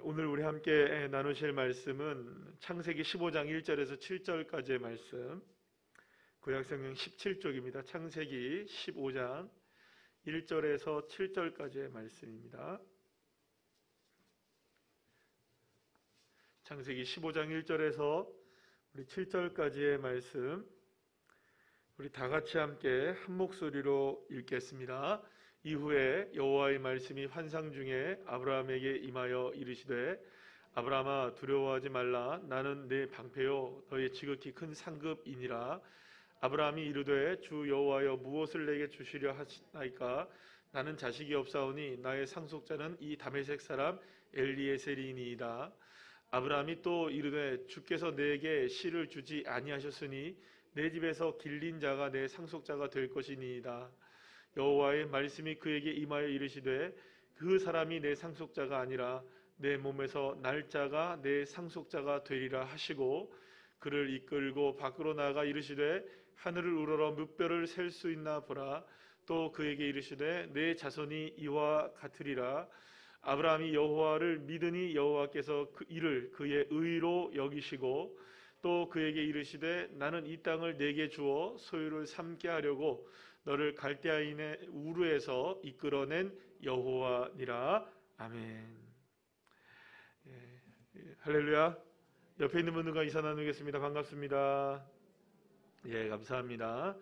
오늘 우리 함께 나누실 말씀은 창세기 15장 1절에서 7절까지의 말씀, 구약성경 17쪽입니다. 창세기 15장 1절에서 7절까지의 말씀입니다. 창세기 15장 1절에서 우리 7절까지의 말씀, 우리 다 같이 함께 한 목소리로 읽겠습니다. 이후에 여호와의 말씀이 환상 중에 아브라함에게 임하여 이르시되, 아브라함아 두려워하지 말라. 나는 네 방패요 너의 지극히 큰 상급이니라. 아브라함이 이르되 주 여호와여 무엇을 내게 주시려 하시나이까? 나는 자식이 없사오니 나의 상속자는 이 다메섹 사람 엘리에셀이니이다. 아브라함이 또 이르되 주께서 내게 씨를 주지 아니하셨으니 내 집에서 길린 자가 내 상속자가 될 것이니이다. 여호와의 말씀이 그에게 임하여 이르시되 그 사람이 내 상속자가 아니라 내 몸에서 날 자가 내 상속자가 되리라 하시고, 그를 이끌고 밖으로 나가 이르시되 하늘을 우러러 뭇별을 셀 수 있나 보라. 또 그에게 이르시되 내 자손이 이와 같으리라. 아브라함이 여호와를 믿으니 여호와께서 그 이를 그의 의로 여기시고, 또 그에게 이르시되 나는 이 땅을 내게 주어 소유를 삼게 하려고 너를 갈대아인의 우르에서 이끌어낸 여호와니라. 아멘. 할렐루야. 옆에 있는 분들과 인사 나누겠습니다. 반갑습니다. 감사합니다.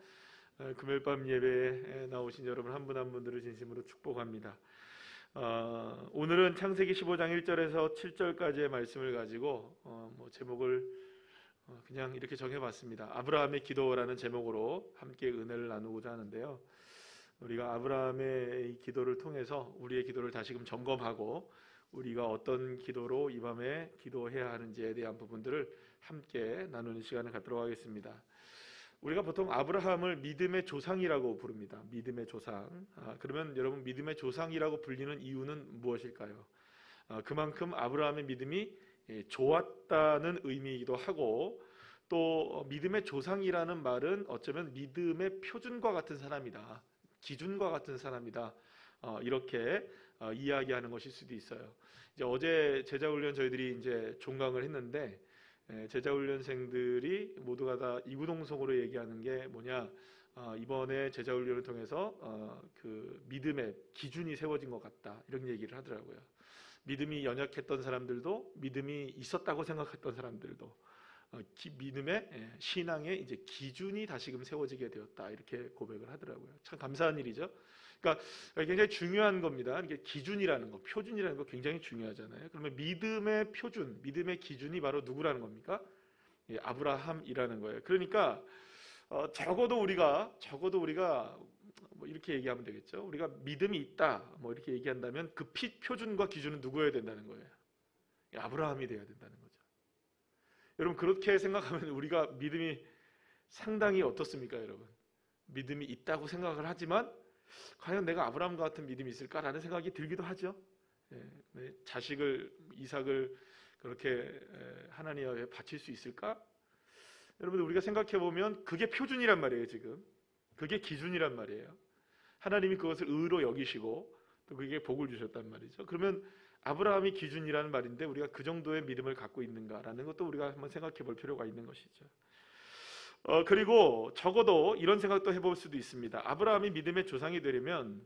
금요일 밤 예배에 나오신 여러분 한 분 한 분들을 진심으로 축복합니다. 오늘은 창세기 15장 1절에서 7절까지의 말씀을 가지고 제목을 그냥 이렇게 정해봤습니다. 아브라함의 기도라는 제목으로 함께 은혜를 나누고자 하는데요. 우리가 아브라함의 이 기도를 통해서 우리의 기도를 다시금 점검하고 우리가 어떤 기도로 이 밤에 기도해야 하는지에 대한 부분들을 함께 나누는 시간을 갖도록 하겠습니다. 우리가 보통 아브라함을 믿음의 조상이라고 부릅니다. 믿음의 조상. 그러면 여러분, 믿음의 조상이라고 불리는 이유는 무엇일까요? 그만큼 아브라함의 믿음이 좋았다는 의미이기도 하고, 또 믿음의 조상이라는 말은 어쩌면 믿음의 표준과 같은 사람이다, 기준과 같은 사람이다, 이렇게 이야기하는 것일 수도 있어요. 이제 어제 제자훈련 저희들이 이제 종강을 했는데, 제자훈련생들이 모두가 다 이구동성으로 얘기하는 게 뭐냐, 이번에 제자훈련을 통해서 그 믿음의 기준이 세워진 것 같다, 이런 얘기를 하더라고요. 믿음이 연약했던 사람들도, 믿음이 있었다고 생각했던 사람들도 믿음의 신앙의 이제 기준이 다시금 세워지게 되었다, 이렇게 고백을 하더라고요. 참 감사한 일이죠. 그러니까 굉장히 중요한 겁니다. 이게 기준이라는 거, 표준이라는 거 굉장히 중요하잖아요. 그러면 믿음의 표준, 믿음의 기준이 바로 누구라는 겁니까? 아브라함이라는 거예요. 그러니까 적어도 우리가 뭐 이렇게 얘기하면 되겠죠. 우리가 믿음이 있다, 뭐 이렇게 얘기한다면 그 표준과 기준은 누구여야 된다는 거예요? 아브라함이 돼야 된다는 거죠. 여러분, 그렇게 생각하면 우리가 믿음이 상당히 어떻습니까, 여러분? 믿음이 있다고 생각을 하지만 과연 내가 아브라함 같은 믿음이 있을까라는 생각이 들기도 하죠. 자식을, 이삭을 그렇게 하나님 앞에 바칠 수 있을까? 여러분들, 우리가 생각해 보면 그게 표준이란 말이에요. 지금 그게 기준이란 말이에요. 하나님이 그것을 의로 여기시고 또 그게 복을 주셨단 말이죠. 그러면 아브라함이 기준이라는 말인데 우리가 그 정도의 믿음을 갖고 있는가라는 것도 우리가 한번 생각해 볼 필요가 있는 것이죠. 그리고 적어도 이런 생각도 해볼 수도 있습니다. 아브라함이 믿음의 조상이 되려면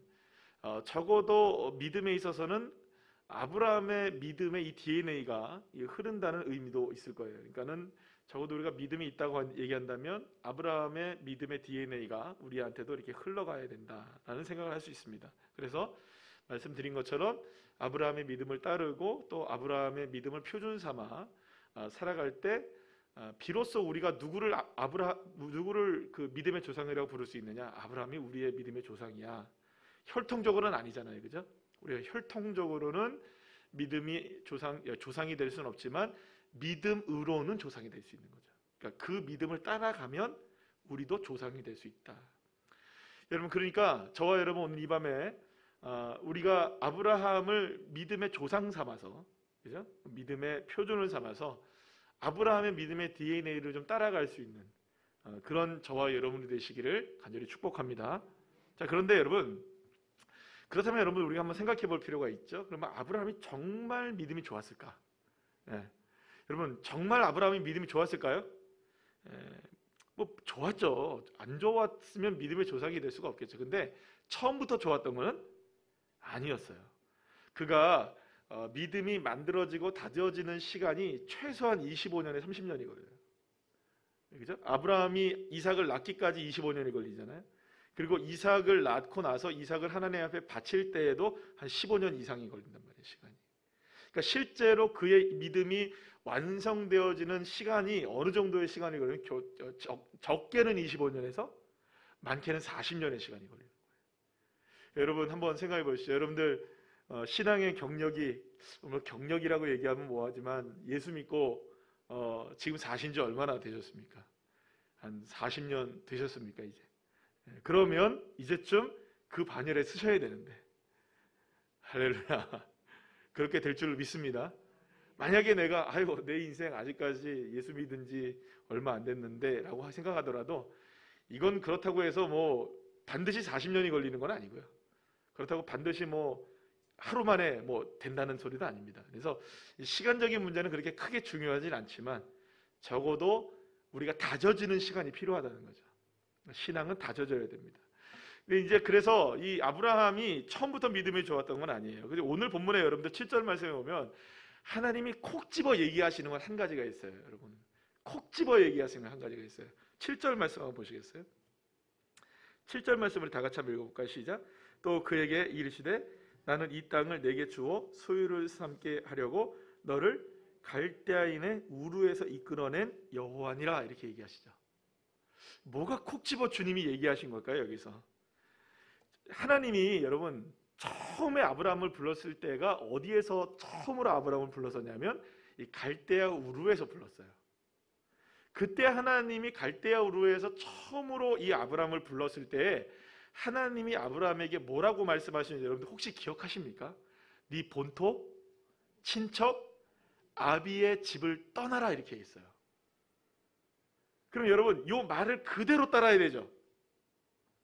적어도 믿음에 있어서는 아브라함의 믿음의 이 DNA가 흐른다는 의미도 있을 거예요. 그러니까는 적어도 우리가 믿음이 있다고 얘기한다면 아브라함의 믿음의 DNA가 우리한테도 이렇게 흘러가야 된다라는 생각을 할 수 있습니다. 그래서 말씀드린 것처럼 아브라함의 믿음을 따르고 또 아브라함의 믿음을 표준 삼아 살아갈 때 비로소 우리가 누구를 그 믿음의 조상이라고 부를 수 있느냐? 아브라함이 우리의 믿음의 조상이야. 혈통적으로는 아니잖아요, 그죠? 우리가 혈통적으로는 믿음이 조상이 될 수는 없지만 믿음으로는 조상이 될 수 있는 거죠. 그러니까 그 믿음을 따라가면 우리도 조상이 될 수 있다. 여러분, 그러니까 저와 여러분 오늘 이 밤에 우리가 아브라함을 믿음의 조상 삼아서, 그죠? 믿음의 표준을 삼아서 아브라함의 믿음의 DNA를 좀 따라갈 수 있는 그런 저와 여러분이 되시기를 간절히 축복합니다. 자, 그런데 여러분, 그렇다면 여러분 우리가 한번 생각해 볼 필요가 있죠. 그러면 아브라함이 정말 믿음이 좋았을까? 예. 여러분 정말 아브라함이 믿음이 좋았을까요? 뭐 좋았죠. 안 좋았으면 믿음의 조상이 될 수가 없겠죠. 근데 처음부터 좋았던 것은 아니었어요. 그가 믿음이 만들어지고 다져지는 시간이 최소한 25년에 30년이 걸려요. 그죠? 아브라함이 이삭을 낳기까지 25년이 걸리잖아요. 그리고 이삭을 낳고 나서 이삭을 하나님 앞에 바칠 때에도 한 15년 이상이 걸린단 말이에요, 시간이. 그러니까 실제로 그의 믿음이 완성되어지는 시간이 어느 정도의 시간이 걸리면 적게는 25년에서 많게는 40년의 시간이 걸리는 거예요. 여러분 한번 생각해 보시죠. 여러분들 신앙의 경력이, 경력이라고 얘기하면 뭐하지만 예수 믿고 지금 사신 지 얼마나 되셨습니까? 한 40년 되셨습니까 이제? 그러면 이제쯤 그 반열에 서셔야 되는데, 할렐루야, 그렇게 될 줄 믿습니다. 만약에 내가 아이고 내 인생 아직까지 예수 믿은 지 얼마 안 됐는데 라고 생각하더라도 이건 그렇다고 해서 뭐 반드시 40년이 걸리는 건 아니고요. 그렇다고 반드시 뭐 하루 만에 뭐 된다는 소리도 아닙니다. 그래서 시간적인 문제는 그렇게 크게 중요하진 않지만 적어도 우리가 다져지는 시간이 필요하다는 거죠. 신앙은 다져져야 됩니다. 근데 이제 그래서 이 아브라함이 처음부터 믿음이 좋았던 건 아니에요. 근데 오늘 본문에 여러분들 7절 말씀에 보면 하나님이 콕 집어 얘기하시는 건 한 가지가 있어요. 여러분 콕 집어 얘기하시는 건 한 가지가 있어요. 7절 말씀 한번 보시겠어요? 7절 말씀을 다 같이 한번 읽어볼까요? 시작. 또 그에게 이르시되 나는 이 땅을 내게 주어 소유를 삼게 하려고 너를 갈대아인의 우르에서 이끌어낸 여호와니라, 이렇게 얘기하시죠. 뭐가 콕 집어 주님이 얘기하신 걸까요? 여기서 하나님이 여러분 처음에 아브라함을 불렀을 때가 어디에서 처음으로 아브라함을 불렀었냐면 이 갈대아 우르에서 불렀어요. 그때 하나님이 갈대아 우르에서 처음으로 이 아브라함을 불렀을 때 하나님이 아브라함에게 뭐라고 말씀하시는지 여러분들 혹시 기억하십니까? 네 본토, 친척, 아비의 집을 떠나라, 이렇게 있어요. 그럼 여러분 이 말을 그대로 따라야 되죠.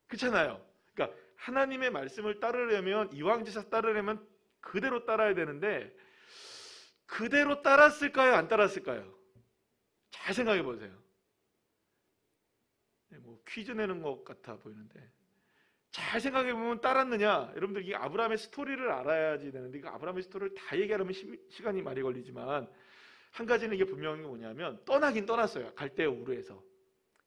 그렇잖아요. 그러니까 하나님의 말씀을 따르려면, 이왕지사 따르려면 그대로 따라야 되는데 그대로 따랐을까요? 안 따랐을까요? 잘 생각해 보세요. 뭐 퀴즈 내는 것 같아 보이는데 잘 생각해 보면 따랐느냐? 여러분들 이 아브라함의 스토리를 알아야지 되는데, 이거 아브라함의 스토리를 다 얘기하려면 시간이 많이 걸리지만 한 가지는 이게 분명한 게 뭐냐면 떠나긴 떠났어요. 갈대아 우르에서.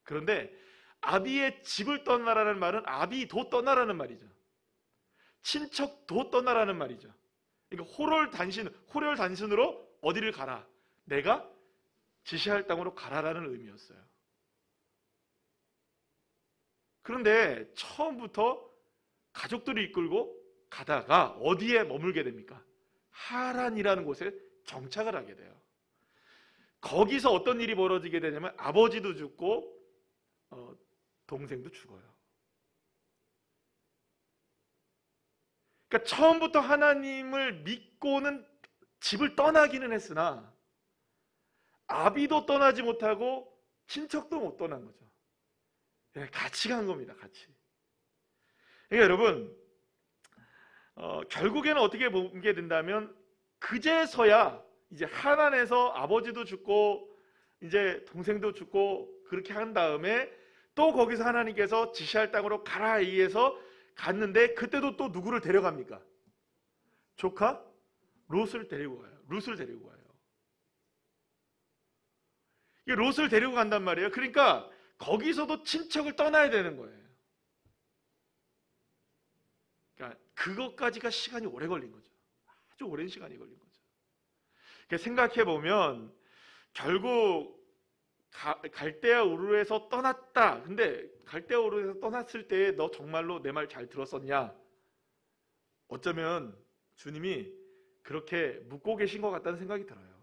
그런데 아비의 집을 떠나라는 말은 아비도 떠나라는 말이죠. 친척도 떠나라는 말이죠. 그러니까 호렬단신으로 어디를 가라? 내가 지시할 땅으로 가라라는 의미였어요. 그런데 처음부터 가족들을 이끌고 가다가 어디에 머물게 됩니까? 하란이라는 곳에 정착을 하게 돼요. 거기서 어떤 일이 벌어지게 되냐면 아버지도 죽고 동생도 죽어요. 그러니까 처음부터 하나님을 믿고는 집을 떠나기는 했으나 아비도 떠나지 못하고 친척도 못 떠난 거죠. 같이 간 겁니다. 같이. 그러니까 여러분 결국에는 어떻게 보게 된다면 그제서야 이제 하란에서 아버지도 죽고 이제 동생도 죽고 그렇게 한 다음에 또 거기서 하나님께서 지시할 땅으로 가라 이해서 갔는데 그때도 또 누구를 데려갑니까? 조카 롯을 데리고 가요. 룻을 데리고 가요. 이 롯을 데리고 간단 말이에요. 그러니까 거기서도 친척을 떠나야 되는 거예요. 그러니까 그것까지가 시간이 오래 걸린 거죠. 아주 오랜 시간이 걸린 거죠. 그러니까 생각해 보면 결국 갈대아 우르에서 떠났다. 근데 갈대아 우르에서 떠났을 때 너 정말로 내 말 잘 들었었냐? 어쩌면 주님이 그렇게 묻고 계신 것 같다는 생각이 들어요.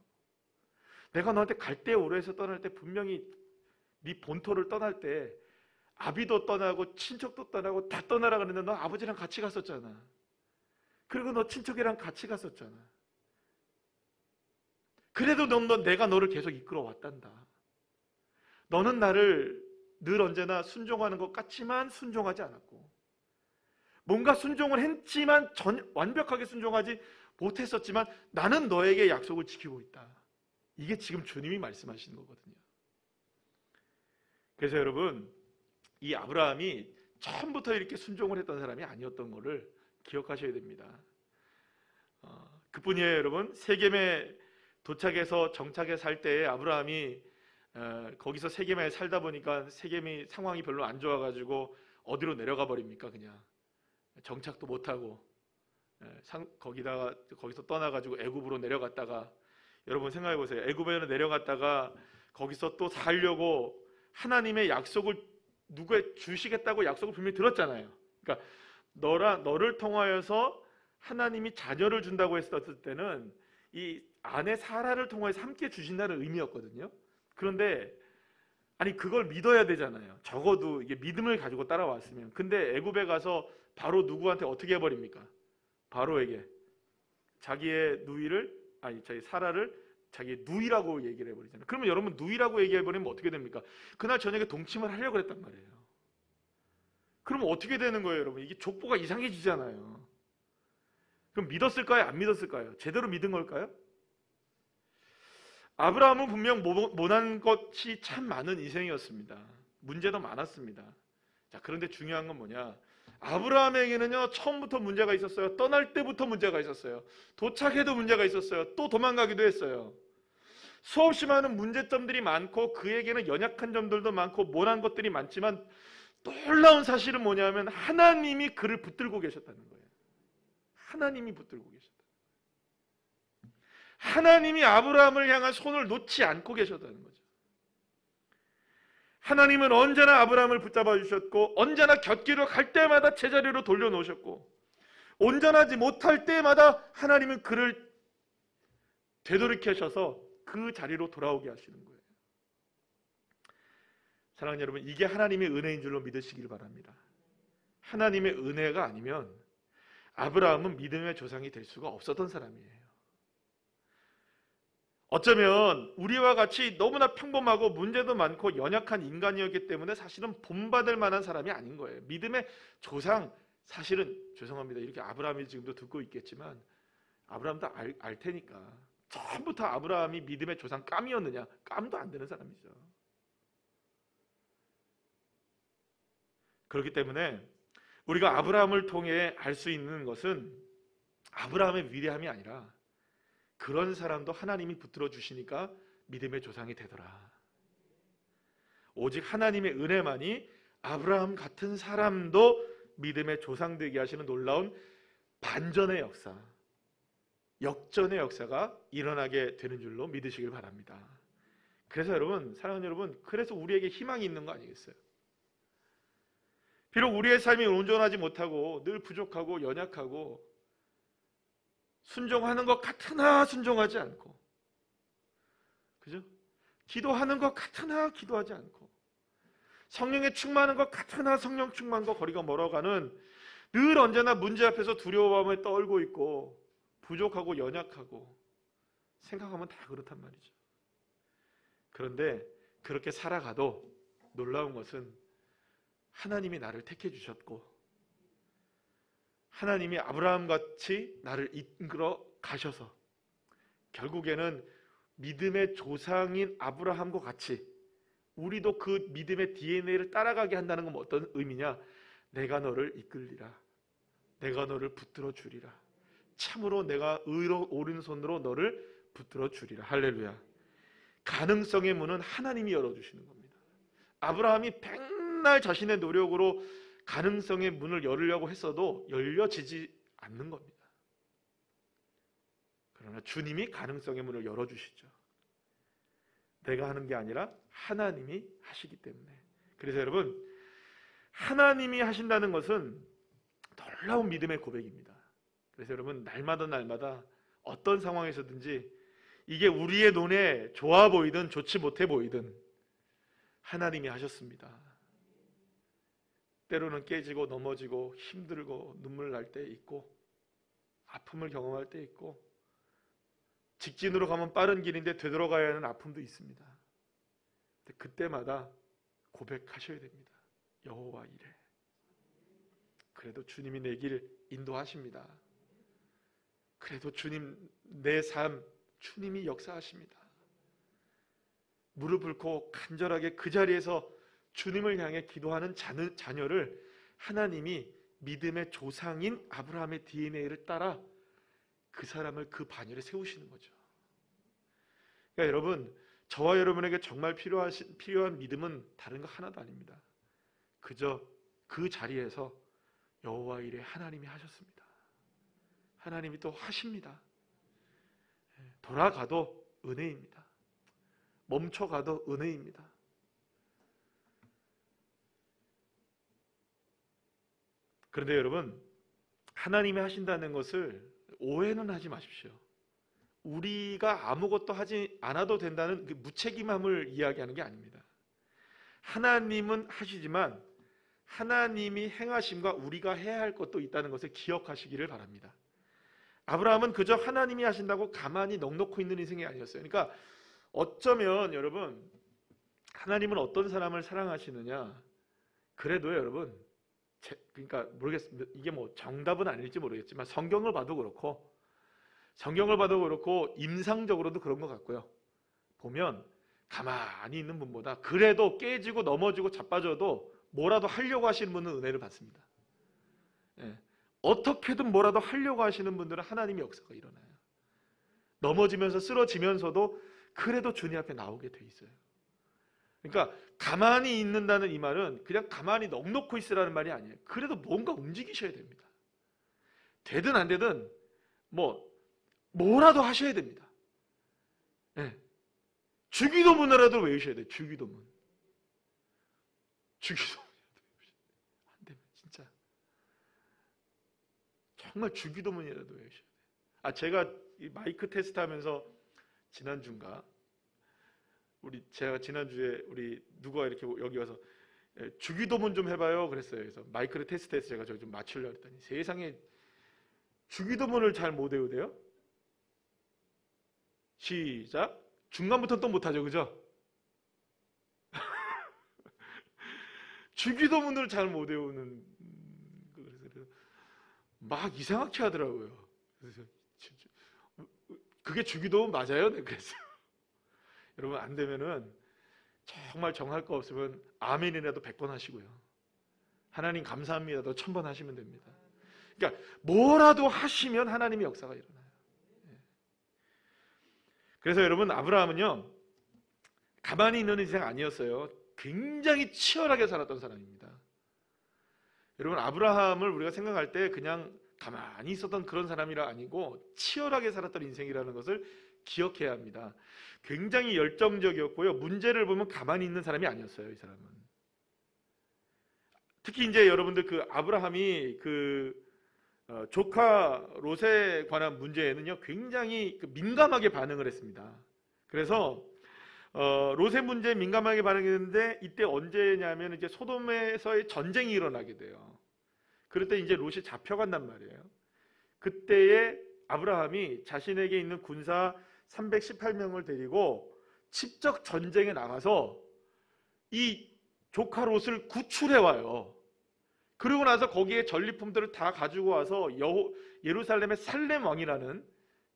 내가 너한테 갈대아 우르에서 떠날 때 분명히 네 본토를 떠날 때 아비도 떠나고 친척도 떠나고 다 떠나라 그랬는데 너 아버지랑 같이 갔었잖아. 그리고 너 친척이랑 같이 갔었잖아. 그래도 내가 너를 계속 이끌어 왔단다. 너는 나를 늘 언제나 순종하는 것 같지만 순종하지 않았고 뭔가 순종을 했지만 완벽하게 순종하지 못했었지만 나는 너에게 약속을 지키고 있다. 이게 지금 주님이 말씀하시는 거거든요. 그래서 여러분, 이 아브라함이 처음부터 이렇게 순종을 했던 사람이 아니었던 것을 기억하셔야 됩니다. 그뿐이에요, 여러분. 세겜에 도착해서 정착해 살 때에 아브라함이 거기서 세겜에 살다 보니까 세겜이 상황이 별로 안 좋아가지고 어디로 내려가 버립니까? 그냥 정착도 못하고 거기서 떠나가지고 애굽으로 내려갔다가, 여러분 생각해 보세요. 애굽에 내려갔다가 거기서 또 살려고 하나님의 약속을 누구에 주시겠다고 약속을 분명히 들었잖아요. 그러니까 너를 통하여서 하나님이 자녀를 준다고 했었을 때는 이 아내 사라를 통해서 함께 주신다는 의미였거든요. 그런데 아니 그걸 믿어야 되잖아요. 적어도 이게 믿음을 가지고 따라왔으면. 근데 애굽에 가서 바로 누구한테 어떻게 해버립니까? 바로에게 자기의 자기 사라를 자기 누이라고 얘기를 해버리잖아요. 그러면 여러분, 누이라고 얘기해버리면 어떻게 됩니까? 그날 저녁에 동침을 하려고 했단 말이에요. 그러면 어떻게 되는 거예요, 여러분? 이게 족보가 이상해지잖아요. 그럼 믿었을까요? 안 믿었을까요? 제대로 믿은 걸까요? 아브라함은 분명 못한 것이 참 많은 인생이었습니다. 문제도 많았습니다. 자, 그런데 중요한 건 뭐냐? 아브라함에게는요, 처음부터 문제가 있었어요. 떠날 때부터 문제가 있었어요. 도착해도 문제가 있었어요. 또 도망가기도 했어요. 수없이 많은 문제점들이 많고 그에게는 연약한 점들도 많고 못한 것들이 많지만 놀라운 사실은 뭐냐면 하나님이 그를 붙들고 계셨다는 거예요. 하나님이 붙들고 계셨다. 하나님이 아브라함을 향한 손을 놓지 않고 계셨다는 거죠. 하나님은 언제나 아브라함을 붙잡아 주셨고 언제나 곁길로 갈 때마다 제자리로 돌려놓으셨고 온전하지 못할 때마다 하나님은 그를 되돌이켜셔서 그 자리로 돌아오게 하시는 거예요. 사랑하는 여러분, 이게 하나님의 은혜인 줄로 믿으시길 바랍니다. 하나님의 은혜가 아니면 아브라함은 믿음의 조상이 될 수가 없었던 사람이에요. 어쩌면 우리와 같이 너무나 평범하고 문제도 많고 연약한 인간이었기 때문에 사실은 본받을 만한 사람이 아닌 거예요. 믿음의 조상, 사실은 죄송합니다. 이렇게 아브라함이 지금도 듣고 있겠지만 아브라함도 알 테니까 처음부터 아브라함이 믿음의 조상 깜이었느냐? 깜도 안 되는 사람이죠. 그렇기 때문에 우리가 아브라함을 통해 알 수 있는 것은 아브라함의 위대함이 아니라 그런 사람도 하나님이 붙들어 주시니까 믿음의 조상이 되더라. 오직 하나님의 은혜만이 아브라함 같은 사람도 믿음의 조상 되게 하시는 놀라운 반전의 역사, 역전의 역사가 일어나게 되는 줄로 믿으시길 바랍니다. 그래서 여러분, 사랑하는 여러분, 그래서 우리에게 희망이 있는 거 아니겠어요? 비록 우리의 삶이 온전하지 못하고 늘 부족하고 연약하고 순종하는 것 같으나 순종하지 않고, 그죠? 기도하는 것 같으나 기도하지 않고, 성령에 충만한 것 같으나 성령 충만과 거리가 멀어가는, 늘 언제나 문제 앞에서 두려움에 떨고 있고 부족하고 연약하고 생각하면 다 그렇단 말이죠. 그런데 그렇게 살아가도 놀라운 것은 하나님이 나를 택해 주셨고 하나님이 아브라함같이 나를 이끌어 가셔서 결국에는 믿음의 조상인 아브라함과 같이 우리도 그 믿음의 DNA를 따라가게 한다는 건 어떤 의미냐? 내가 너를 이끌리라. 내가 너를 붙들어 주리라. 참으로 내가 의로 오른손으로 너를 붙들어 주리라. 할렐루야. 가능성의 문은 하나님이 열어주시는 겁니다. 아브라함이 백날 자신의 노력으로 가능성의 문을 열으려고 했어도 열려지지 않는 겁니다. 그러나 주님이 가능성의 문을 열어주시죠. 내가 하는 게 아니라 하나님이 하시기 때문에. 그래서 여러분, 하나님이 하신다는 것은 놀라운 믿음의 고백입니다. 그래서 여러분, 날마다 어떤 상황에서든지 이게 우리의 눈에 좋아 보이든 좋지 못해 보이든 하나님이 하셨습니다. 때로는 깨지고 넘어지고 힘들고 눈물 날 때 있고 아픔을 경험할 때 있고 직진으로 가면 빠른 길인데 되돌아가야 하는 아픔도 있습니다. 근데 그때마다 고백하셔야 됩니다. 여호와 이래. 그래도 주님이 내 길 인도하십니다. 그래도 주님, 내 삶 주님이 역사하십니다. 무릎 꿇고 간절하게 그 자리에서 주님을 향해 기도하는 자녀를 하나님이 믿음의 조상인 아브라함의 DNA를 따라 그 사람을 그 반열에 세우시는 거죠. 그러니까 여러분, 저와 여러분에게 정말 필요한 믿음은 다른 거 하나도 아닙니다. 그저 그 자리에서 여호와 이레 하나님이 하셨습니다. 하나님이 또 하십니다. 돌아가도 은혜입니다. 멈춰가도 은혜입니다. 그런데 여러분, 하나님이 하신다는 것을 오해는 하지 마십시오. 우리가 아무것도 하지 않아도 된다는 그 무책임함을 이야기하는 게 아닙니다. 하나님은 하시지만 하나님이 행하심과 우리가 해야 할 것도 있다는 것을 기억하시기를 바랍니다. 아브라함은 그저 하나님이 하신다고 가만히 넋놓고 있는 인생이 아니었어요. 그러니까 어쩌면 여러분, 하나님은 어떤 사람을 사랑하시느냐, 그래도 여러분, 그러니까 모르겠습니다. 이게 뭐 정답은 아닐지 모르겠지만 성경을 봐도 그렇고 임상적으로도 그런 것 같고요. 보면 가만히 있는 분보다 그래도 깨지고 넘어지고 자빠져도 뭐라도 하려고 하시는 분은 은혜를 받습니다. 어떻게든 뭐라도 하려고 하시는 분들은 하나님의 역사가 일어나요. 넘어지면서 쓰러지면서도 그래도 주님 앞에 나오게 돼 있어요. 그러니까 가만히 있는다는 이 말은 그냥 가만히 넋놓고 있으라는 말이 아니에요. 그래도 뭔가 움직이셔야 됩니다. 되든 안 되든 뭐라도 하셔야 됩니다. 주기도문이라도 외우셔야 돼요. 주기도문. 안 되면 진짜 정말 주기도문이라도 외우셔야 돼요. 제가 이 마이크 테스트 하면서 지난주인가, 제가 지난주에 우리 누가 이렇게 여기 와서 주기도문 좀 해봐요 그랬어요. 그래서 마이크를 테스트해서 제가 저기 좀 맞추려고 했더니 세상에 주기도문을 잘 못 외우대요. 시작. 중간부터 또 못하죠, 그죠? 주기도문을 잘 못 외우는, 그래서 막 이상하게 하더라고요. 그래서 그게 주기도문 맞아요? 네, 그랬어요. 여러분, 안 되면은 정말 정할 거 없으면 아멘이라도 100번 하시고요. 하나님 감사합니다도 1000번 하시면 됩니다. 그러니까 뭐라도 하시면 하나님의 역사가 일어나요. 그래서 여러분, 아브라함은요 가만히 있는 인생 아니었어요. 굉장히 치열하게 살았던 사람입니다. 여러분, 아브라함을 우리가 생각할 때 그냥 가만히 있었던 그런 사람이라 아니고 치열하게 살았던 인생이라는 것을 기억해야 합니다. 굉장히 열정적이었고요. 문제를 보면 가만히 있는 사람이 아니었어요, 이 사람은. 특히 이제 여러분들 그 아브라함이 조카 롯에 관한 문제에는요 굉장히 민감하게 반응을 했습니다. 그래서 롯의 문제에 민감하게 반응했는데 이때 언제냐면 이제 소돔에서의 전쟁이 일어나게 돼요. 그럴 때 이제 롯이 잡혀간단 말이에요. 그때에 아브라함이 자신에게 있는 군사 318명을 데리고 직접 전쟁에 나가서 이 조카 롯을 구출해 와요. 그리고 나서 거기에 전리품들을 다 가지고 와서 예루살렘의 살렘 왕이라는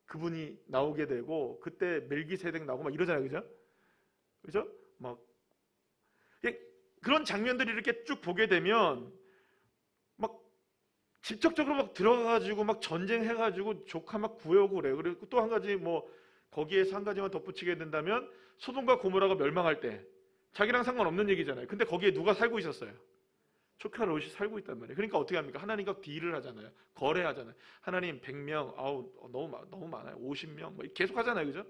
그분이 나오게 되고, 그때 멜기세덱 나오고 막 이러잖아요, 그죠? 막 그런 장면들이 이렇게 쭉 보게 되면 막 직접적으로 막 들어가가지고 막 전쟁해가지고 조카 막 구해오고 그래요. 그리고 또 한 가지 거기에서 한 가지만 덧붙이게 된다면 소돔과 고모라가 멸망할 때 자기랑 상관없는 얘기잖아요. 근데 거기에 누가 살고 있었어요? 조카 롯이 살고 있단 말이에요. 그러니까 어떻게 합니까? 하나님과 딜을 하잖아요. 거래하잖아요. 하나님 100명, 너무 많아요. 50명, 계속 하잖아요, 그죠?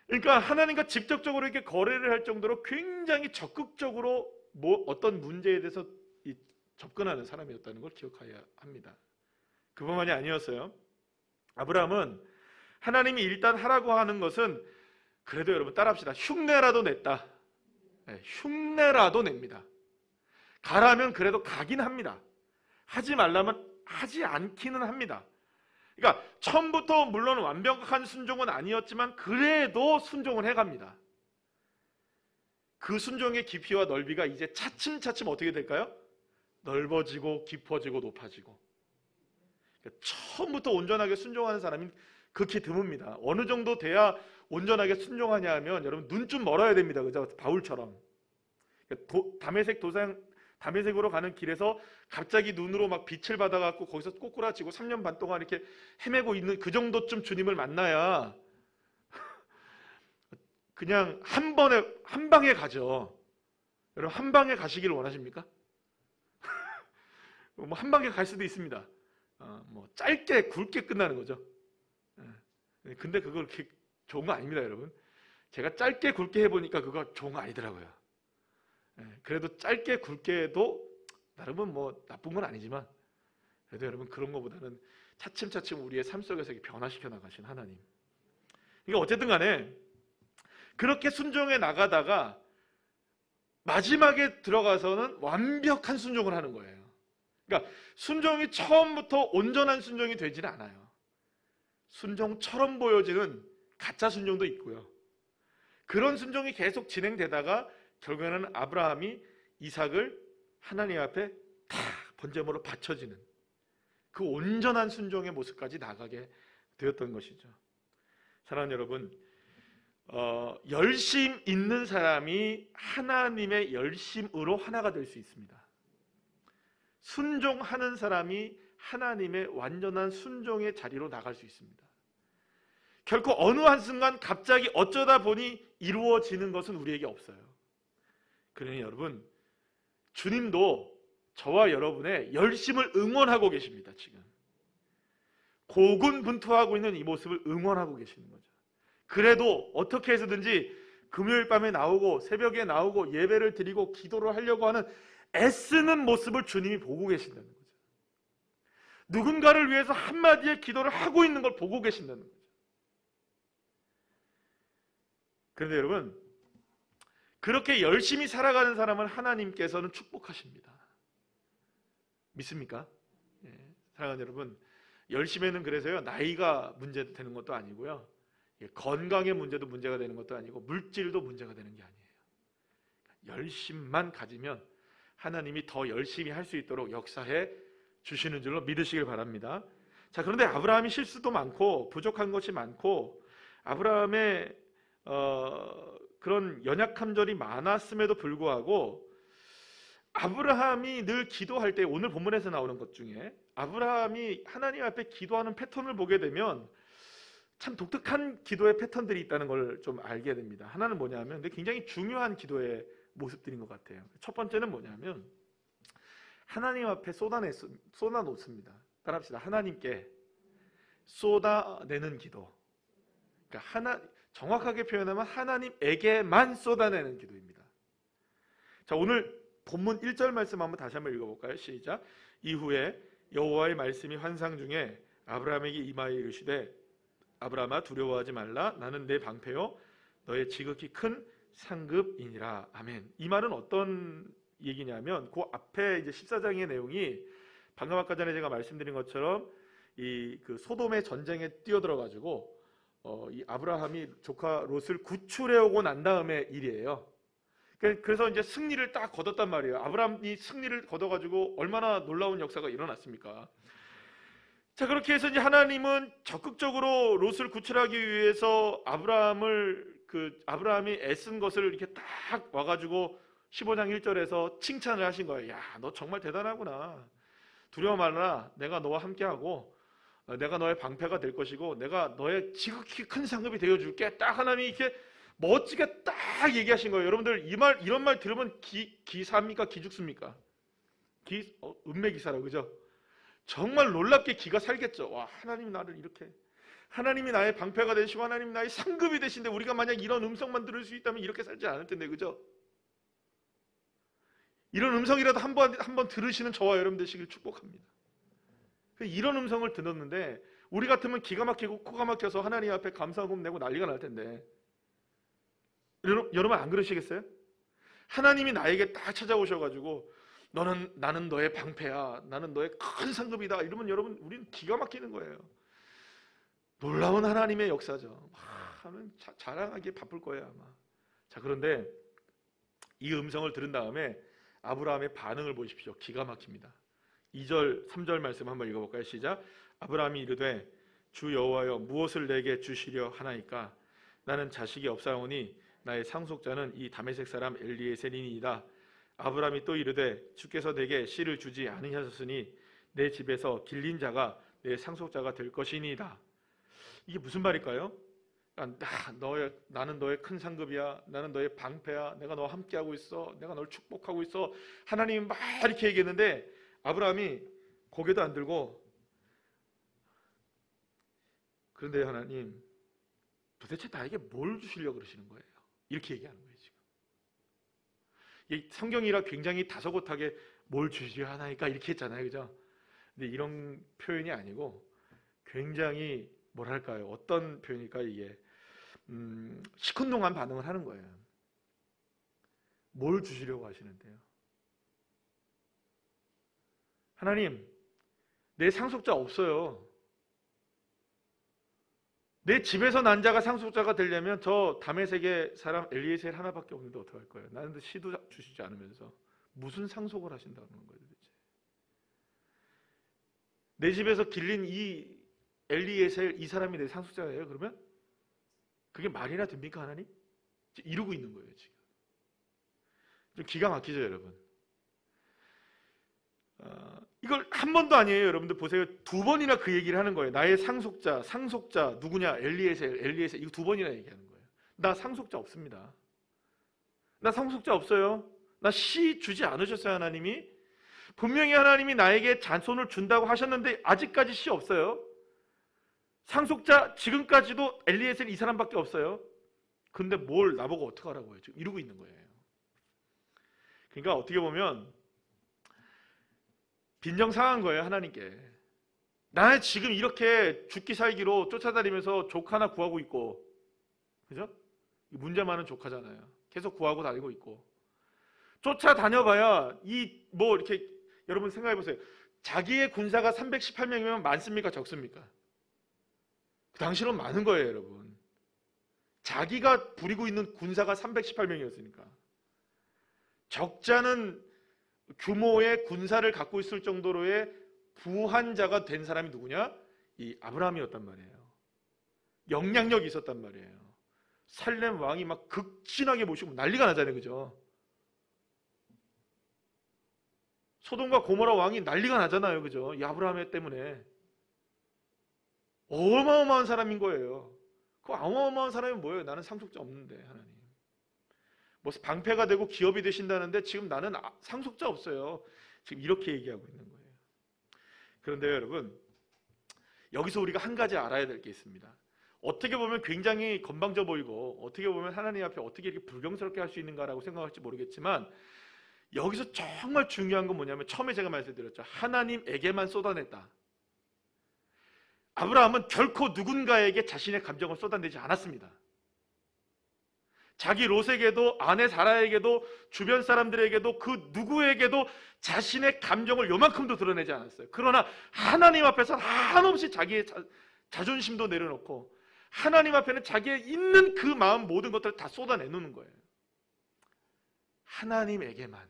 그러니까 하나님과 직접적으로 이렇게 거래를 할 정도로 굉장히 적극적으로 어떤 문제에 대해서 접근하는 사람이었다는 걸 기억해야 합니다. 그뿐만이 아니었어요. 아브라함은 하나님이 일단 하라고 하는 것은 그래도 여러분 따라합시다. 흉내라도 냈다. 흉내라도 냅니다. 가라면 그래도 가긴 합니다. 하지 말라면 하지 않기는 합니다. 그러니까 처음부터 물론 완벽한 순종은 아니었지만 그래도 순종을 해갑니다. 그 순종의 깊이와 넓이가 이제 차츰차츰 어떻게 될까요? 넓어지고 깊어지고 높아지고. 그러니까 처음부터 온전하게 순종하는 사람이 극히 드뭅니다. 어느 정도 돼야 온전하게 순종하냐 하면 여러분 눈 좀 멀어야 됩니다. 그죠? 바울처럼. 다메섹으로 가는 길에서 갑자기 눈으로 막 빛을 받아갖고 거기서 꼬꾸라지고 3년 반 동안 이렇게 헤매고 있는 그 정도쯤 주님을 만나야 그냥 한 방에 가죠. 여러분 한 방에 가시기를 원하십니까? 뭐 한 방에 갈 수도 있습니다. 뭐 짧게 굵게 끝나는 거죠. 근데 그걸 그렇게 좋은 거 아닙니다, 여러분. 제가 짧게 굵게 해보니까 그거 좋은 거 아니더라고요. 그래도 짧게 굵게 해도 나름은 뭐 나쁜 건 아니지만 그래도 여러분 그런 것보다는 차츰차츰 우리의 삶 속에서 변화시켜 나가신 하나님. 그러니까 어쨌든 간에 그렇게 순종해 나가다가 마지막에 들어가서는 완벽한 순종을 하는 거예요. 그러니까 순종이 처음부터 온전한 순종이 되지는 않아요. 순종처럼 보여지는 가짜 순종도 있고요. 그런 순종이 계속 진행되다가 결국에는 아브라함이 이삭을 하나님 앞에 다 번제물로 바쳐지는 그 온전한 순종의 모습까지 나가게 되었던 것이죠. 사랑하는 여러분, 열심 있는 사람이 하나님의 열심으로 하나가 될 수 있습니다. 순종하는 사람이 하나님의 완전한 순종의 자리로 나갈 수 있습니다. 결코 어느 한순간 갑자기 어쩌다 보니 이루어지는 것은 우리에게 없어요. 그러니 여러분, 주님도 저와 여러분의 열심을 응원하고 계십니다. 지금 고군분투하고 있는 이 모습을 응원하고 계시는 거죠. 그래도 어떻게 해서든지 금요일 밤에 나오고 새벽에 나오고 예배를 드리고 기도를 하려고 하는 애쓰는 모습을 주님이 보고 계신다는 거죠. 누군가를 위해서 한마디의 기도를 하고 있는 걸 보고 계신다는 거죠. 그런데 여러분, 그렇게 열심히 살아가는 사람을 하나님께서는 축복하십니다. 믿습니까? 사랑하는 여러분, 열심히는 그래서요 나이가 문제되는 것도 아니고요, 건강의 문제도 문제가 되는 것도 아니고 물질도 문제가 되는 게 아니에요. 열심만 가지면 하나님이 더 열심히 할 수 있도록 역사해 주시는 줄로 믿으시길 바랍니다. 자, 그런데 아브라함이 실수도 많고 부족한 것이 많고 아브라함의 그런 연약함들이 많았음에도 불구하고 아브라함이 늘 기도할 때, 오늘 본문에서 나오는 것 중에 아브라함이 하나님 앞에 기도하는 패턴을 보게 되면 참 독특한 기도의 패턴들이 있다는 걸 좀 알게 됩니다. 하나는 뭐냐면, 근데 굉장히 중요한 기도의 모습들인 것 같아요. 첫 번째는 뭐냐면 하나님 앞에 쏟아놓습니다. 따라합시다. 하나님께 쏟아내는 기도. 그러니까 정확하게 표현하면 하나님에게만 쏟아내는 기도입니다. 자, 오늘 본문 1절 말씀 한번 다시 한번 읽어볼까요? 시작. 이후에 여호와의 말씀이 환상 중에 아브라함에게 임하여 이르시되 아브라함아 두려워하지 말라. 나는 내 방패요 너의 지극히 큰 상급이니라. 아멘. 이 말은 어떤 얘기냐면 그 앞에 이제 14장의 내용이 방금 아까 전에 제가 말씀드린 것처럼 그 소돔의 전쟁에 뛰어들어가지고 이 아브라함이 조카 롯을 구출해오고 난 다음의 일이에요. 그래서 이제 승리를 딱 거뒀단 말이에요. 아브라함이 승리를 거둬가지고 얼마나 놀라운 역사가 일어났습니까? 자, 그렇게 해서 이제 하나님은 적극적으로 롯을 구출하기 위해서 아브라함이 애쓴 것을 이렇게 딱 와가지고 15장 1절에서 칭찬을 하신 거예요. 야, 너 정말 대단하구나. 두려워 말라. 내가 너와 함께하고 내가 너의 방패가 될 것이고 내가 너의 지극히 큰 상급이 되어줄게. 딱 하나님이 이렇게 멋지게 딱 얘기하신 거예요. 여러분들 이런 말 들으면 기사입니까? 기죽습니까? 은매기사라고, 그죠? 정말 놀랍게 기가 살겠죠. 와, 하나님이 나를 이렇게, 하나님이 나의 방패가 되시고 하나님이 나의 상급이 되신데 우리가 만약 이런 음성만 들을 수 있다면 이렇게 살지 않을 텐데, 그죠? 이런 음성이라도 한번 들으시는 저와 여러분 되시길 축복합니다. 이런 음성을 들었는데 우리 같으면 기가 막히고 코가 막혀서 하나님 앞에 감사금 내고 난리가 날 텐데, 여러분 안 그러시겠어요? 하나님이 나에게 딱 찾아오셔가지고 나는 너의 방패야, 나는 너의 큰 상급이다 이러면 여러분 우리는 기가 막히는 거예요. 놀라운 하나님의 역사죠. 하면 자랑하기에 바쁠 거예요 아마. 자, 그런데 이 음성을 들은 다음에 아브라함의 반응을 보십시오. 기가 막힙니다. 2절, 3절 말씀 한번 읽어볼까요? 시작. 아브라함이 이르되 주 여호와여 무엇을 내게 주시려 하나이까? 나는 자식이 없사오니 나의 상속자는 이 다메섹 사람 엘리에셀이니이다. 아브라함이 또 이르되 주께서 내게 씨를 주지 않으셨으니 내 집에서 길린 자가 내 상속자가 될 것이니이다. 이게 무슨 말일까요? 나는 너의 큰 상급이야. 나는 너의 방패야. 내가 너와 함께하고 있어. 내가 널 축복하고 있어. 하나님이 막 이렇게 얘기했는데 아브라함이 고개도 안 들고, 그런데 하나님 도대체 나에게 뭘 주시려고 그러시는 거예요? 이렇게 얘기하는 거예요. 지금 이 성경이라 굉장히 다소곳하게 뭘 주시려 하나이까 이렇게 했잖아요, 그죠? 근데 이런 표현이 아니고 굉장히 뭐랄까요? 어떤 표현일까 이게? 시큰둥한 반응을 하는 거예요. 뭘 주시려고 하시는데요? 하나님, 내 상속자 없어요. 내 집에서 난 자가 상속자가 되려면 저 다메섹의 사람 엘리에셀 하나밖에 없는데 어떡할 거예요? 나는 씨도 주시지 않으면서 무슨 상속을 하신다는 거예요 도대체? 내 집에서 길린 이 엘리에셀 이 사람이 내 상속자예요? 그러면? 그게 말이나 됩니까 하나님? 이러고 있는 거예요 지금. 좀 기가 막히죠 여러분? 이걸 한 번도 아니에요. 여러분들 보세요. 2번이나 그 얘기를 하는 거예요. 나의 상속자 누구냐? 엘리에셀 이거 2번이나 얘기하는 거예요. 나 상속자 없습니다. 나 상속자 없어요. 나 씨 주지 않으셨어요 하나님이? 분명히 하나님이 나에게 자손을 준다고 하셨는데 아직까지 씨 없어요. 상속자 지금까지도 엘리에셀 이 사람밖에 없어요. 근데 뭘 나보고 어떡하라고 해요? 지금 이러고 있는 거예요. 그러니까 어떻게 보면 빈정상한 거예요 하나님께. 나는 지금 이렇게 죽기 살기로 쫓아다니면서 조카나 구하고 있고, 그죠? 문제 많은 조카잖아요. 계속 구하고 다니고 있고, 쫓아다녀봐야 이렇게 여러분 생각해 보세요. 자기의 군사가 318명이면 많습니까 적습니까? 그 당시는 많은 거예요 여러분. 자기가 부리고 있는 군사가 318명이었으니까 적잖은 규모의 군사를 갖고 있을 정도로의 부한자가 된 사람이 누구냐? 이 아브라함이었단 말이에요. 영향력이 있었단 말이에요. 살렘 왕이 막 극진하게 모시고 난리가 나잖아요, 그죠? 소돔과 고모라 왕이 난리가 나잖아요, 그죠? 이 아브라함 때문에. 어마어마한 사람인 거예요. 그 어마어마한 사람이 뭐예요? 나는 상속자 없는데 하나님. 뭐 방패가 되고 기업이 되신다는데 지금 나는 상속자 없어요. 지금 이렇게 얘기하고 있는 거예요. 그런데요 여러분, 여기서 우리가 한 가지 알아야 될 게 있습니다. 어떻게 보면 굉장히 건방져 보이고 어떻게 보면 하나님 앞에 어떻게 이렇게 불경스럽게 할 수 있는가라고 생각할지 모르겠지만, 여기서 정말 중요한 건 뭐냐면 처음에 제가 말씀드렸죠. 하나님에게만 쏟아냈다. 아브라함은 결코 누군가에게 자신의 감정을 쏟아내지 않았습니다. 자기 롯에게도 아내 사라에게도 주변 사람들에게도 그 누구에게도 자신의 감정을 요만큼도 드러내지 않았어요. 그러나 하나님 앞에서 한없이 자기의 자존심도 내려놓고 하나님 앞에는 자기의 있는 그 마음 모든 것들을 다 쏟아내놓는 거예요. 하나님에게만.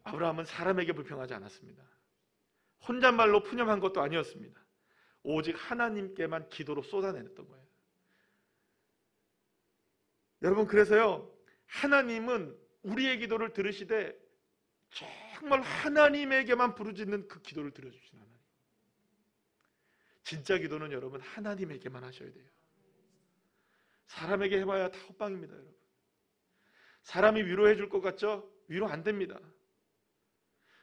아브라함은 사람에게 불평하지 않았습니다. 혼잣말로 푸념한 것도 아니었습니다. 오직 하나님께만 기도로 쏟아내었던 거예요. 여러분, 그래서요 하나님은 우리의 기도를 들으시되 정말 하나님에게만 부르짖는 그 기도를 들어주신 하나님. 진짜 기도는 여러분 하나님에게만 하셔야 돼요. 사람에게 해봐야 다 헛방입니다. 여러분, 사람이 위로해 줄 것 같죠? 위로 안 됩니다.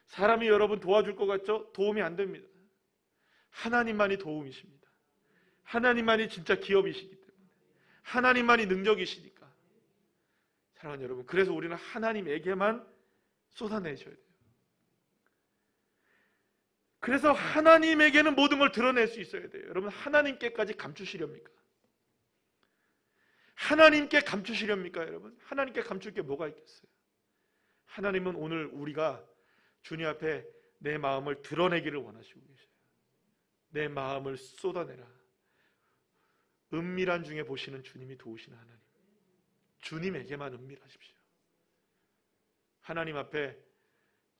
사람이 여러분 도와줄 것 같죠? 도움이 안 됩니다. 하나님만이 도움이십니다. 하나님만이 진짜 기업이시기 때문에, 하나님만이 능력이시니까. 사랑하는 여러분, 그래서 우리는 하나님에게만 쏟아내셔야 돼요. 그래서 하나님에게는 모든 걸 드러낼 수 있어야 돼요. 여러분, 하나님께까지 감추시렵니까? 하나님께 감추시렵니까? 여러분, 하나님께 감출 게 뭐가 있겠어요? 하나님은 오늘 우리가 주님 앞에 내 마음을 드러내기를 원하시고 계셔요. 내 마음을 쏟아내라. 은밀한 중에 보시는 주님이 도우시는 하나님. 주님에게만 은밀하십시오. 하나님 앞에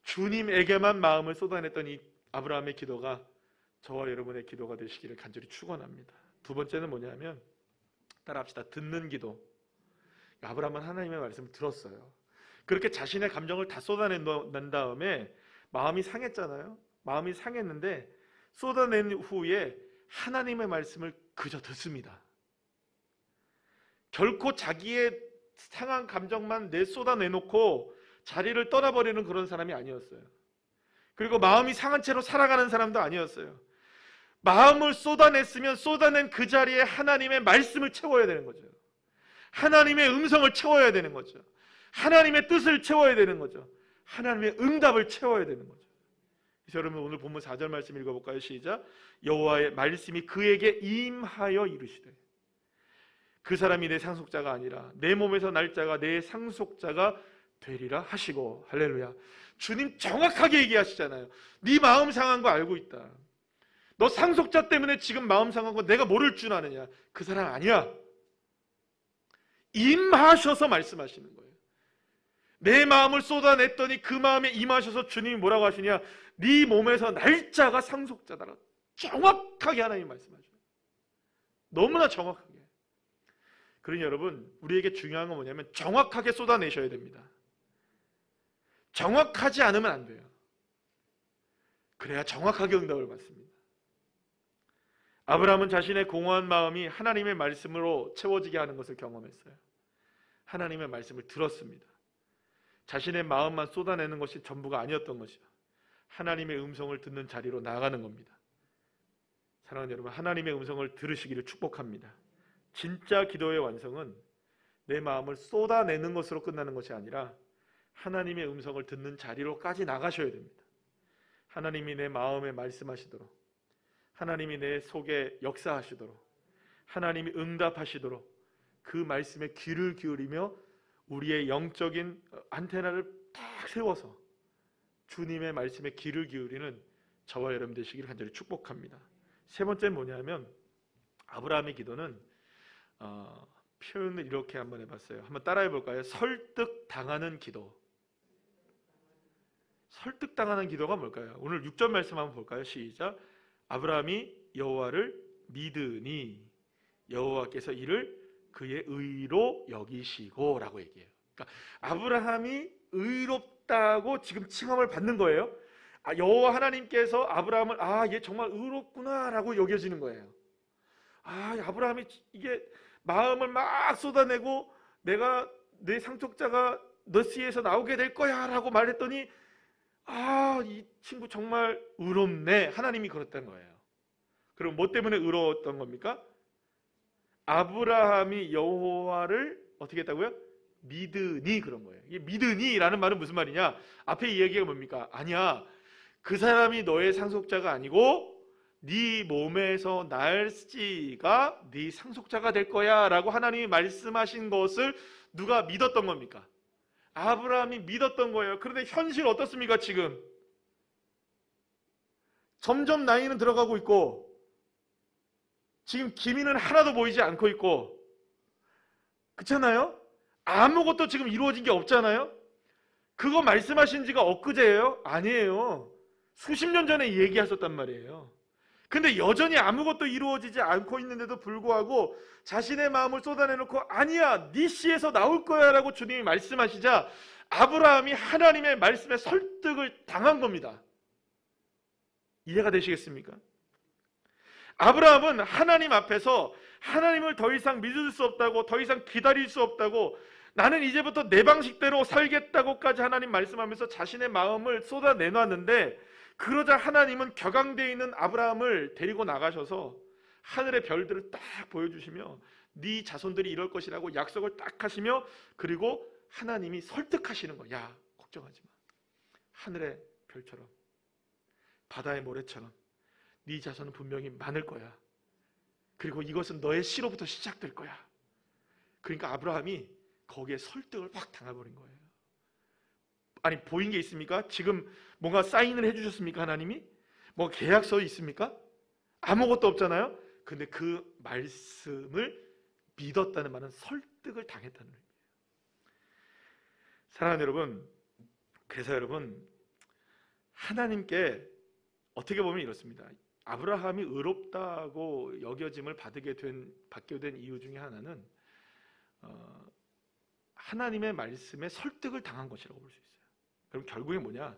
주님에게만 마음을 쏟아냈던 이 아브라함의 기도가 저와 여러분의 기도가 되시기를 간절히 축원합니다. 두 번째는 뭐냐면, 따라합시다. 듣는 기도. 아브라함은 하나님의 말씀을 들었어요. 그렇게 자신의 감정을 다 쏟아낸 다음에 마음이 상했잖아요. 마음이 상했는데 쏟아낸 후에 하나님의 말씀을 그저 듣습니다. 결코 자기의 상한 감정만 쏟아내놓고 자리를 떠나버리는 그런 사람이 아니었어요. 그리고 마음이 상한 채로 살아가는 사람도 아니었어요. 마음을 쏟아냈으면 쏟아낸 그 자리에 하나님의 말씀을 채워야 되는 거죠. 하나님의 음성을 채워야 되는 거죠. 하나님의 뜻을 채워야 되는 거죠. 하나님의 응답을 채워야 되는 거죠. 그래서 여러분 오늘 본문 4절 말씀 읽어볼까요? 시작. 여호와의 말씀이 그에게 임하여 이르시되, 그 사람이 내 상속자가 아니라 내 몸에서 날 자가 내 상속자가 되리라 하시고. 할렐루야. 주님 정확하게 얘기하시잖아요. 네 마음 상한 거 알고 있다. 너 상속자 때문에 지금 마음 상한 거 내가 모를 줄 아느냐. 그 사람 아니야. 임하셔서 말씀하시는 거예요. 내 마음을 쏟아냈더니 그 마음에 임하셔서 주님이 뭐라고 하시냐. 네 몸에서 날짜가 상속자다. 정확하게 하나님 말씀하셔요. 너무나 정확하게. 그러니 여러분, 우리에게 중요한 건 뭐냐면 정확하게 쏟아내셔야 됩니다. 정확하지 않으면 안 돼요. 그래야 정확하게 응답을 받습니다. 아브라함은 자신의 공허한 마음이 하나님의 말씀으로 채워지게 하는 것을 경험했어요. 하나님의 말씀을 들었습니다. 자신의 마음만 쏟아내는 것이 전부가 아니었던 것이요, 하나님의 음성을 듣는 자리로 나아가는 겁니다. 사랑하는 여러분, 하나님의 음성을 들으시기를 축복합니다. 진짜 기도의 완성은 내 마음을 쏟아내는 것으로 끝나는 것이 아니라 하나님의 음성을 듣는 자리로까지 나가셔야 됩니다. 하나님이 내 마음에 말씀하시도록, 하나님이 내 속에 역사하시도록, 하나님이 응답하시도록 그 말씀에 귀를 기울이며 우리의 영적인 안테나를 딱 세워서 주님의 말씀에 귀를 기울이는 저와 여러분 되시기를 간절히 축복합니다. 세 번째는 뭐냐면, 아브라함의 기도는 표현을 이렇게 한번 해봤어요. 한번 따라해 볼까요? 설득당하는 기도. 설득당하는 기도가 뭘까요? 오늘 6절 말씀 한번 볼까요? 시작. 아브라함이 여호와를 믿으니 여호와께서 이를 그의 의로 여기시고 라고 얘기해요. 그러니까 아브라함이 의롭다고 지금 칭함을 받는 거예요. 여호와 하나님께서 아브라함을 얘 정말 의롭구나 라고 여겨지는 거예요. 아브라함이 이게 마음을 막 쏟아내고 내가 내 상속자가 너씨에서 나오게 될 거야 라고 말했더니 이 친구 정말 의롭네. 하나님이 그랬다는 거예요. 그럼 뭐 때문에 의로웠던 겁니까? 아브라함이 여호와를 어떻게 했다고요? 믿으니 그런 거예요. 이게 믿으니라는 말은 무슨 말이냐? 앞에 이 얘기가 뭡니까? 아니야. 그 사람이 너의 상속자가 아니고 네 몸에서 날 씨가 네 상속자가 될 거야 라고 하나님이 말씀하신 것을 누가 믿었던 겁니까? 아브라함이 믿었던 거예요. 그런데 현실 어떻습니까? 지금 점점 나이는 들어가고 있고 지금 기미는 하나도 보이지 않고 있고, 그렇잖아요? 아무것도 지금 이루어진 게 없잖아요? 그거 말씀하신 지가 엊그제예요? 아니에요. 수십 년 전에 얘기하셨단 말이에요. 근데 여전히 아무것도 이루어지지 않고 있는데도 불구하고 자신의 마음을 쏟아내놓고 아니야, 네 씨에서 나올 거야 라고 주님이 말씀하시자 아브라함이 하나님의 말씀에 설득을 당한 겁니다. 이해가 되시겠습니까? 아브라함은 하나님 앞에서 하나님을 더 이상 믿을 수 없다고, 더 이상 기다릴 수 없다고, 나는 이제부터 내 방식대로 살겠다고까지 하나님 말씀하면서 자신의 마음을 쏟아내놨는데, 그러자 하나님은 격앙되어 있는 아브라함을 데리고 나가셔서 하늘의 별들을 딱 보여주시며 네 자손들이 이럴 것이라고 약속을 딱 하시며, 그리고 하나님이 설득하시는 거야. 야, 걱정하지 마. 하늘의 별처럼, 바다의 모래처럼 네 자손은 분명히 많을 거야. 그리고 이것은 너의 씨로부터 시작될 거야. 그러니까 아브라함이 거기에 설득을 확 당해버린 거예요. 아니, 보인 게 있습니까? 지금 뭔가 사인을 해주셨습니까? 하나님이? 뭐 계약서 있습니까? 아무것도 없잖아요. 근데 그 말씀을 믿었다는 말은 설득을 당했다는 의미예요. 사랑하는 여러분, 그래서 여러분, 하나님께 어떻게 보면 이렇습니다. 아브라함이 의롭다고 여겨짐을 받게 된 이유 중에 하나는 하나님의 말씀에 설득을 당한 것이라고 볼 수 있어요. 그럼 결국에 뭐냐?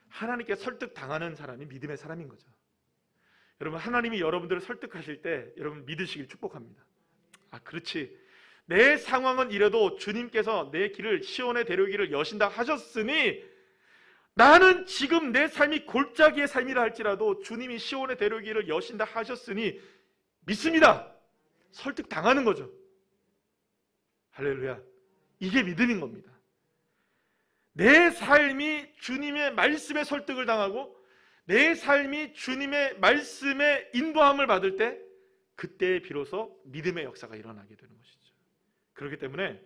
하나님께 설득당하는 사람이 믿음의 사람인 거죠. 여러분, 하나님이 여러분들을 설득하실 때 여러분 믿으시길 축복합니다. 아, 그렇지. 내 상황은 이래도 주님께서 내 길을 시온의 데려기를 여신다 하셨으니 나는 지금 내 삶이 골짜기의 삶이라 할지라도 주님이 시온의 데려기를 여신다 하셨으니 믿습니다. 설득당하는 거죠. 할렐루야. 이게 믿음인 겁니다. 내 삶이 주님의 말씀에 설득을 당하고 내 삶이 주님의 말씀에 인도함을 받을 때 그때 비로소 믿음의 역사가 일어나게 되는 것이죠. 그렇기 때문에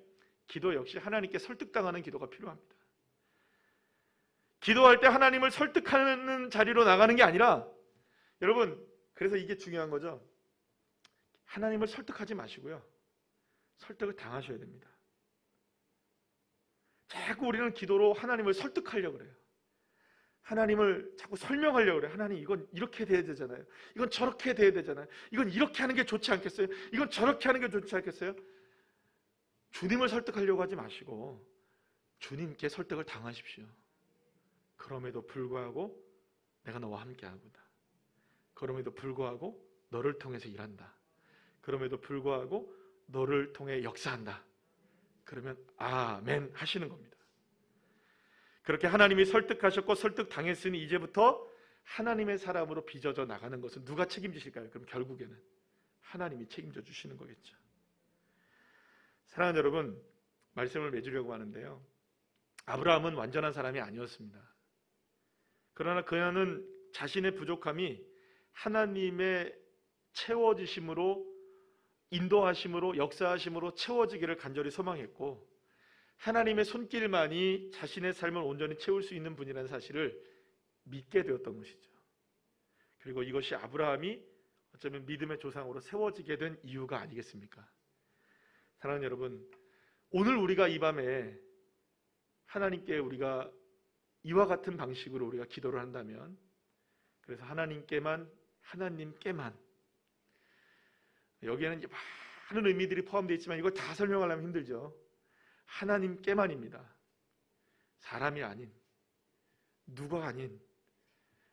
기도 역시 하나님께 설득당하는 기도가 필요합니다. 기도할 때 하나님을 설득하는 자리로 나가는 게 아니라, 여러분, 그래서 이게 중요한 거죠. 하나님을 설득하지 마시고요, 설득을 당하셔야 됩니다. 자꾸 우리는 기도로 하나님을 설득하려고 그래요. 하나님을 자꾸 설명하려고 그래요. 하나님, 이건 이렇게 돼야 되잖아요. 이건 저렇게 돼야 되잖아요. 이건 이렇게 하는 게 좋지 않겠어요? 이건 저렇게 하는 게 좋지 않겠어요? 주님을 설득하려고 하지 마시고 주님께 설득을 당하십시오. 그럼에도 불구하고 내가 너와 함께하구나. 그럼에도 불구하고 너를 통해서 일한다. 그럼에도 불구하고 너를 통해 역사한다. 그러면 아멘 하시는 겁니다. 그렇게 하나님이 설득하셨고 설득당했으니 이제부터 하나님의 사람으로 빚어져 나가는 것은 누가 책임지실까요? 그럼 결국에는 하나님이 책임져 주시는 거겠죠. 사랑하는 여러분, 말씀을 맺으려고 하는데요, 아브라함은 완전한 사람이 아니었습니다. 그러나 그는 자신의 부족함이 하나님의 채워지심으로, 인도하심으로, 역사하심으로 채워지기를 간절히 소망했고, 하나님의 손길만이 자신의 삶을 온전히 채울 수 있는 분이라는 사실을 믿게 되었던 것이죠. 그리고 이것이 아브라함이 어쩌면 믿음의 조상으로 세워지게 된 이유가 아니겠습니까? 사랑하는 여러분, 오늘 우리가 이 밤에 하나님께 우리가 이와 같은 방식으로 우리가 기도를 한다면, 그래서 하나님께만, 여기에는 많은 의미들이 포함되어 있지만 이걸 다 설명하려면 힘들죠. 하나님께만입니다. 사람이 아닌, 누가 아닌.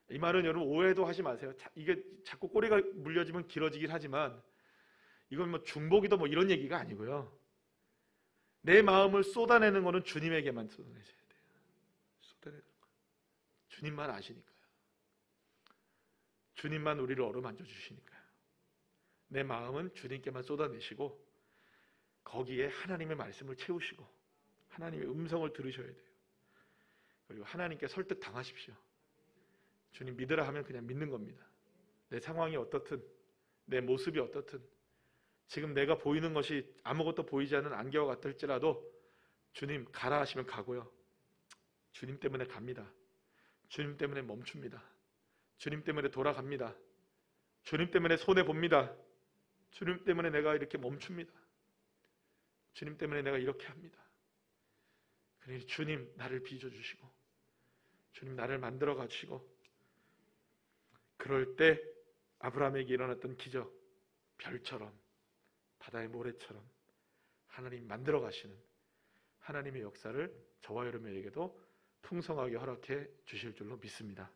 이 말은 여러분 오해도 하지 마세요. 이게 자꾸 꼬리가 물려지면 길어지긴 하지만 이건 뭐 중복이다 뭐 이런 얘기가 아니고요. 내 마음을 쏟아내는 것은 주님에게만 쏟아내셔야 돼요. 쏟아내는 거. 주님만 아시니까요. 주님만 우리를 어루만져 주시니까요. 내 마음은 주님께만 쏟아내시고 거기에 하나님의 말씀을 채우시고 하나님의 음성을 들으셔야 돼요. 그리고 하나님께 설득 당하십시오. 주님 믿으라 하면 그냥 믿는 겁니다. 내 상황이 어떻든, 내 모습이 어떻든, 지금 내가 보이는 것이 아무것도 보이지 않는 안개와 같을지라도 주님 가라 하시면 가고요. 주님 때문에 갑니다. 주님 때문에 멈춥니다. 주님 때문에 돌아갑니다. 주님 때문에 손해봅니다. 주님 때문에 내가 이렇게 멈춥니다. 주님 때문에 내가 이렇게 합니다. 그러니 주님 나를 빚어주시고 주님 나를 만들어 가시고, 그럴 때 아브라함에게 일어났던 기적, 별처럼 바다의 모래처럼 하나님 만들어 가시는 하나님의 역사를 저와 여러분에게도 풍성하게 허락해 주실 줄로 믿습니다.